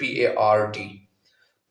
PART।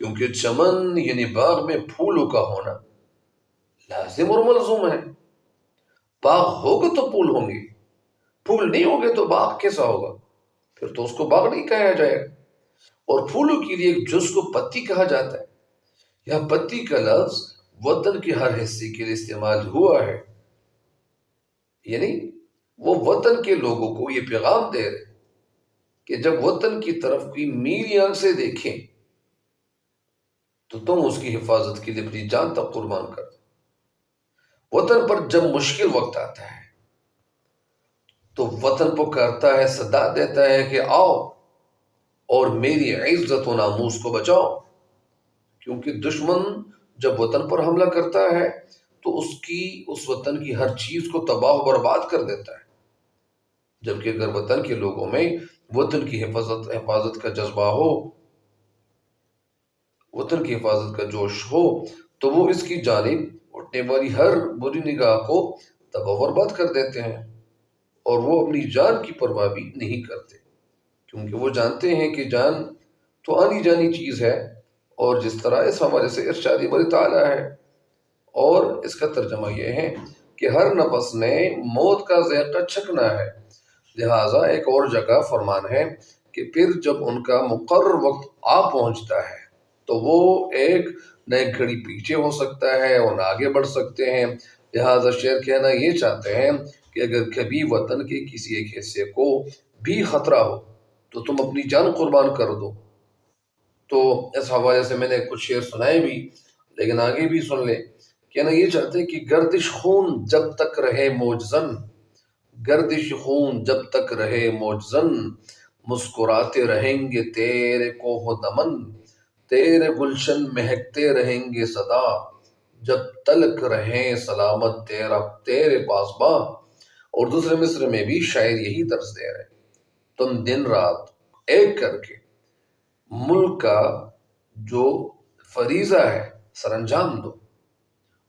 کیونکہ چمن یعنی باغ میں پھولوں کا ہونا لازم اور ملزوم ہے۔ باغ ہوگا تو پھول ہوں گے، پھول نہیں ہوگے تو باغ کیسا ہوگا؟ پھر تو اس کو باغ نہیں کہا جائے گا۔ اور پھولوں کے لیے ایک جز کو پتی کہا جاتا ہے۔ یہاں پتی کا لفظ وطن کے ہر حصے کے لیے استعمال ہوا ہے، یعنی وہ وطن کے لوگوں کو یہ پیغام دے رہے کہ جب وطن کی طرف کوئی میل آنکھ سے دیکھیں تو تم اس کی حفاظت کے لیے اپنی جان تک قربان کر دو۔ وطن پر جب مشکل وقت آتا ہے تو وطن پکارتا ہے، صدا دیتا ہے کہ آؤ اور میری عزت و ناموس کو بچاؤ، کیونکہ دشمن جب وطن پر حملہ کرتا ہے تو اس وطن کی ہر چیز کو تباہ و برباد کر دیتا ہے۔ جبکہ اگر وطن کے لوگوں میں وطن کی حفاظت کا جذبہ ہو، وطن کی حفاظت کا جوش ہو، تو وہ اس کی جانب اٹھنے والی ہر بری نگاہ کو تباہ و برباد کر دیتے ہیں، اور وہ اپنی جان کی پرواہ بھی نہیں کرتے، کیونکہ وہ جانتے ہیں کہ جان تو آنی جانی چیز ہے، اور جس طرح اس حوالے سے ارشاد باری تعالیٰ ہے، اور اس کا ترجمہ یہ ہے کہ ہر نفس نے موت کا ذائقہ چکھنا ہے۔ لہٰذا ایک اور جگہ فرمان ہے کہ پھر جب ان کا مقرر وقت آ پہنچتا ہے تو وہ ایک نہ ایک گھڑی پیچھے ہو سکتا ہے اور نہ آگے بڑھ سکتے ہیں۔ لہٰذا شعر کہنا یہ چاہتے ہیں کہ اگر کبھی وطن کے کسی ایک حصے کو بھی خطرہ ہو تو تم اپنی جان قربان کر دو۔ تو اس حوالے سے میں نے کچھ شعر سنائے بھی، لیکن آگے بھی سن لیں۔ کہنا یہ چاہتے ہیں کہ گردش خون جب تک رہے موجزن، گردش خون جب تک رہے موجزن، مسکراتے رہیں گے تیرے کوہ دمن، تیرے گلشن مہکتے رہیں گے سدا، جب تلک رہیں سلامت تیرے پاسباں۔ اور دوسرے مصر میں بھی شاعر یہی طرز دے رہے، تم دن رات ایک کر کے ملک کا جو فریضہ ہے سر انجام دو،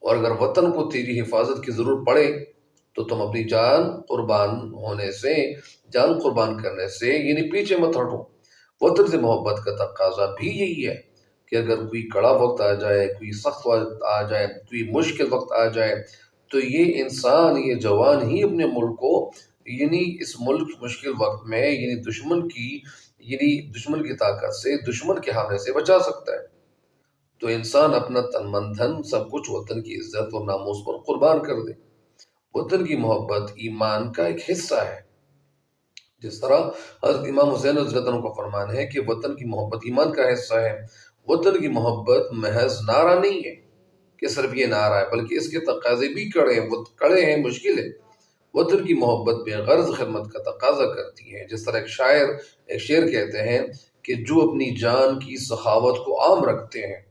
اور اگر وطن کو تیری حفاظت کی ضرورت پڑے تو تم اپنی جان قربان کرنے سے یعنی پیچھے مت ہٹو۔ وطن سے محبت کا تقاضا بھی یہی ہے کہ اگر کوئی کڑا وقت آ جائے، کوئی سخت وقت آ جائے، کوئی مشکل وقت آ جائے، تو یہ انسان، یہ جوان ہی اپنے ملک کو یعنی اس ملک مشکل وقت میں یعنی دشمن کی طاقت سے، دشمن کے حملے سے بچا سکتا ہے۔ تو انسان اپنا تن من دھن سب کچھ وطن کی عزت اور ناموس پر قربان کر دے۔ وطن کی محبت ایمان کا ایک حصہ ہے، جس طرح حضرت امام حسین رضی اللہ عنہ کا فرمان ہے کہ وطن کی محبت ایمان کا حصہ ہے۔ وطن کی محبت محض نعرہ نہیں ہے کہ صرف یہ نعرہ ہے، بلکہ اس کے تقاضے بھی کڑے ہیں، مشکل ہے۔ وطن کی محبت بے غرض خدمت کا تقاضا کرتی ہے، جس طرح ایک شعر کہتے ہیں کہ جو اپنی جان کی سخاوت کو عام رکھتے ہیں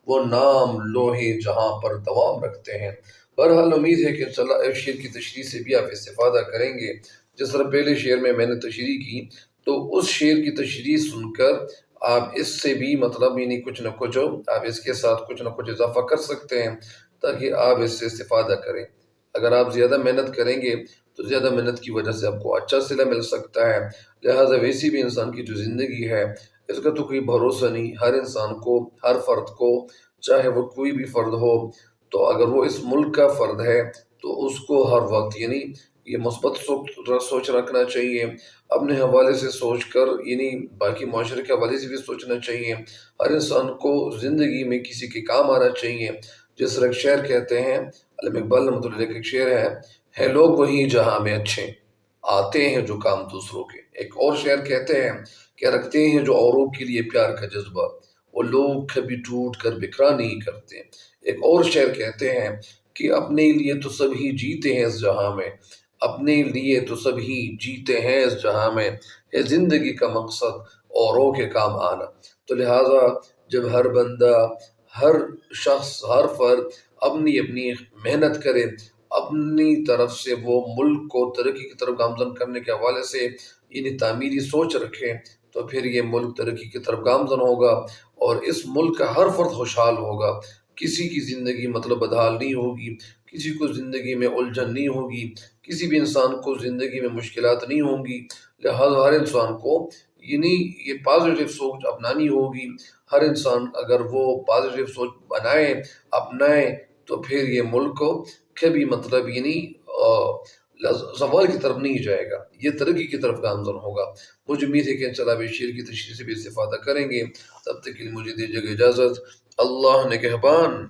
وہ نام لوہے جہاں پر دوام رکھتے ہیں۔ بہرحال امید ہے کہ انشاءاللہ اس شعر کی تشریح سے بھی آپ استفادہ کریں گے۔ جس طرح پہلے شعر میں نے تشریح کی، تو اس شعر کی تشریح سن کر آپ اس سے بھی مطلب یعنی کچھ نہ کچھ آپ اس کے ساتھ کچھ نہ کچھ اضافہ کر سکتے ہیں تاکہ آپ اس سے استفادہ کریں۔ اگر آپ زیادہ محنت کریں گے تو زیادہ محنت کی وجہ سے آپ کو اچھا صلہ مل سکتا ہے۔ لہٰذا ویسی بھی انسان کی جو زندگی ہے اس کا تو کوئی بھروسہ نہیں۔ ہر انسان کو، ہر فرد کو، چاہے وہ کوئی بھی فرد ہو، تو اگر وہ اس ملک کا فرد ہے تو اس کو ہر وقت یعنی یہ مثبت سوچ رکھنا چاہیے، اپنے حوالے سے سوچ کر یعنی باقی معاشرے کے حوالے سے بھی سوچنا چاہیے۔ ہر انسان کو زندگی میں کسی کے کام آنا چاہیے۔ جس طرح ایک شعر کہتے ہیں، علامہ اقبال رحمۃ اللہ علیہ کا ایک شعر ہے لوگ وہی جہاں میں اچھے آتے ہیں جو کام دوسروں کے۔ ایک اور شعر کہتے ہیں کہ رکھتے ہیں جو اوروں کے لیے پیار کا جذبہ، وہ لوگ کبھی ٹوٹ کر بکھرا نہیں کرتے۔ ایک اور شعر کہتے ہیں کہ اپنے لیے تو سب ہی جیتے ہیں اس جہاں میں، اپنے لیے تو سب ہی جیتے ہیں اس جہاں میں، ہے زندگی کا مقصد اوروں کے کام آنا۔ تو لہٰذا جب ہر بندہ، ہر شخص، ہر فرد اپنی محنت کرے، اپنی طرف سے وہ ملک کو ترقی کی طرف گامزن کرنے کے حوالے سے یعنی تعمیری سوچ رکھے، تو پھر یہ ملک ترقی کی طرف گامزن ہوگا اور اس ملک کا ہر فرد خوشحال ہوگا۔ کسی کی زندگی مطلب بدحال نہیں ہوگی، کسی کو زندگی میں الجھن نہیں ہوگی، کسی بھی انسان کو زندگی میں مشکلات نہیں ہوں گی۔ لہٰذا ہر انسان کو یعنی یہ پازیٹیو سوچ اپنانی ہوگی. ہر انسان اگر وہ پازیٹیو سوچ بنائے اپنائے تو پھر یہ ملک کو کبھی مطلب یعنی زوال کی طرف نہیں جائے گا، یہ ترقی کی طرف گامزن ہوگا. مجھے امید ہے کہ انشاءاللہ بھی شعر کی تشریح سے بھی استفادہ کریں گے. تب تک کے لیے مجھے دیجیے گا اجازت. اللہ نگہبان.